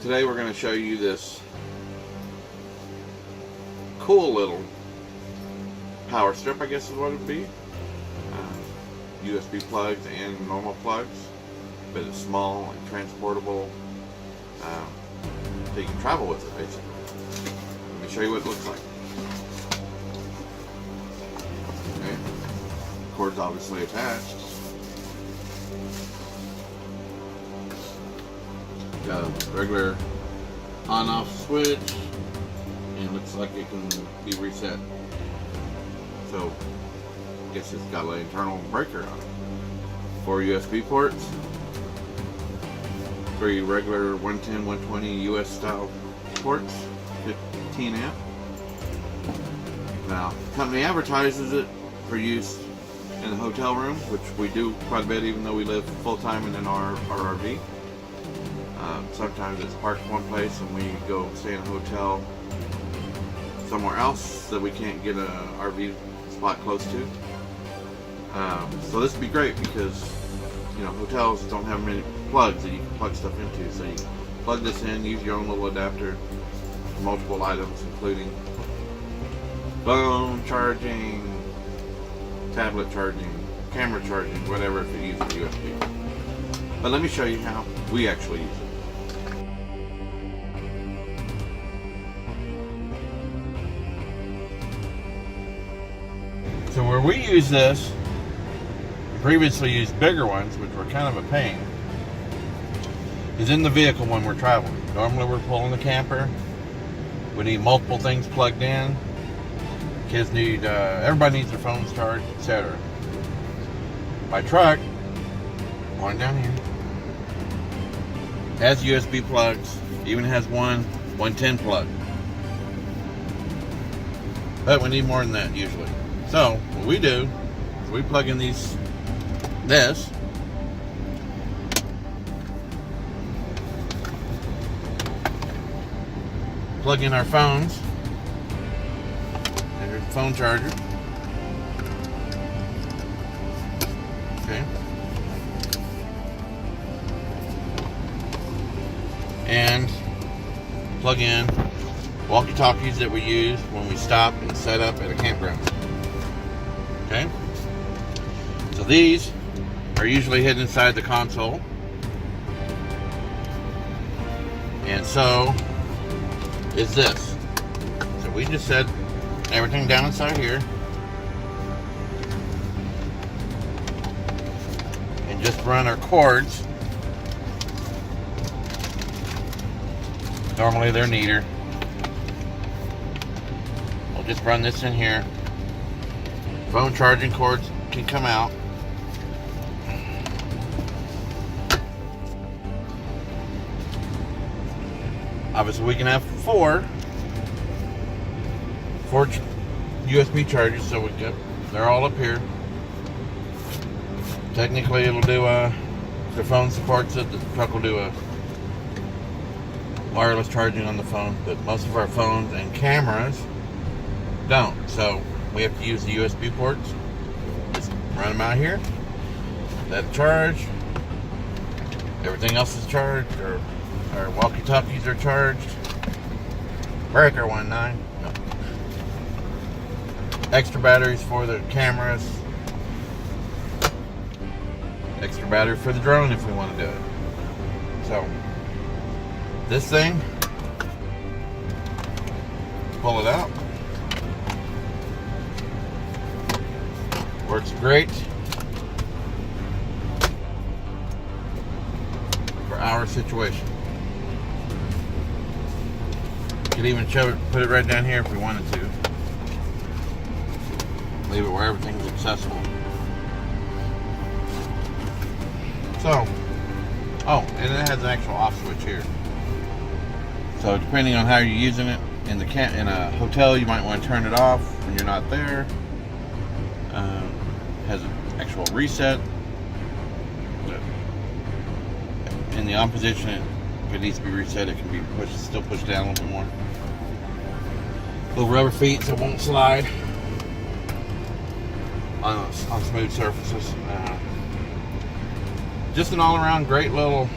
Today we're going to show you this cool little power strip, I guess is what it would be. USB plugs and normal plugs, but it's small and transportable, so you can travel with it basically. Let me show you what it looks like. Okay, cord's obviously attached. Got a regular on-off switch, and it looks like it can be reset. So, I guess it's got an internal breaker on it. 4 USB ports, 3 regular 110, 120 US style ports, 15 amp. Now, the company advertises it for use in the hotel room, which we do quite a bit, even though we live full-time in our RV. Sometimes it's parked one place and we go stay in a hotel somewhere else that we can't get an RV spot close to. So this would be great because, you know, hotels don't have many plugs that you can plug stuff into. So you plug this in, use your own little adapter for multiple items, including phone charging, tablet charging, camera charging, whatever, if it uses USB. But let me show you how we actually use it. So where we use this, previously used bigger ones, which were kind of a pain, is in the vehicle when we're traveling. Normally we're pulling the camper, we need multiple things plugged in, kids need, everybody needs their phones charged, etc. My truck, one down here, has USB plugs, even has one 110 plug. But we need more than that usually. So what we do is we plug in this, plug in our phones, and there's a phone charger. Okay. And plug in walkie-talkies that we use when we stop and set up at a campground. Okay, so these are usually hidden inside the console, and so is this. So we just set everything down inside here and just run our cords. Normally they're neater. We'll just run this in here. Phone charging cords can come out. Obviously we can have four USB chargers, so they're all up here. Technically it'll do the phone supports it, the truck will do a wireless charging on the phone, but most of our phones and cameras don't, so we have to use the USB ports. Just run them out here. That charge. Everything else is charged. Our walkie-talkies are charged. Breaker 1.9. No. Extra batteries for the cameras. Extra battery for the drone if we want to do it. So this thing, pull it out. Works great for our situation. You could even put it right down here if we wanted to. Leave it where everything's accessible. So, oh, and it has an actual off switch here. So depending on how you're using it, in a hotel you might want to turn it off when you're not there. Has an actual reset. In the on position, if it needs to be reset, it can be still pushed down a little bit more. Little rubber feet so it won't slide on smooth surfaces. Just an all-around great little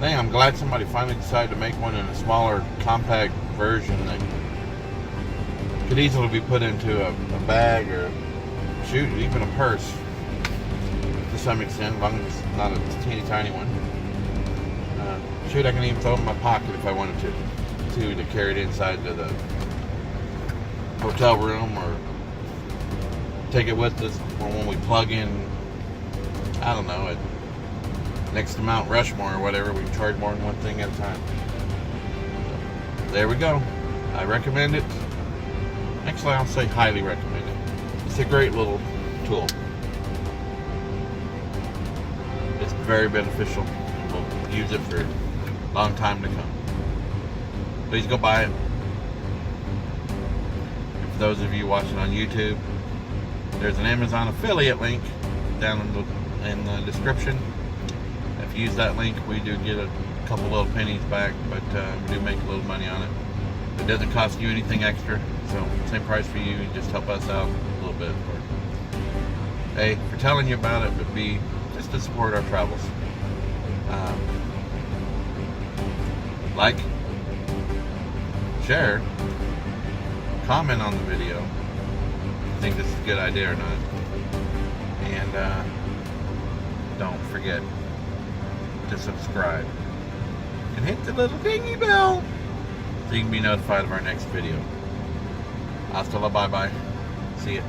thing. I'm glad somebody finally decided to make one in a smaller, compact version that could easily be put into a bag or, shoot, even a purse to some extent, as long as it's not a teeny tiny one. Shoot, I can even throw it in my pocket if I wanted to carry it inside to the hotel room, or take it with us when we plug in, I don't know, next to Mount Rushmore or whatever. We charge more than one thing at a time. So, there we go. I recommend it. Actually, I'll say highly recommend it. It's a great little tool. It's very beneficial, and we'll use it for a long time to come. Please go buy it. And for those of you watching on YouTube, there's an Amazon affiliate link down in the description. If you use that link, we do get a couple little pennies back, but we do make a little money on it. It doesn't cost you anything extra, so same price for you. You just help us out a little bit. A, for telling you about it, but B, just to support our travels. Like, share, comment on the video if you think this is a good idea or not, and don't forget to subscribe and hit the little dingy bell so you can be notified of our next video. Hasta la bye bye. See ya.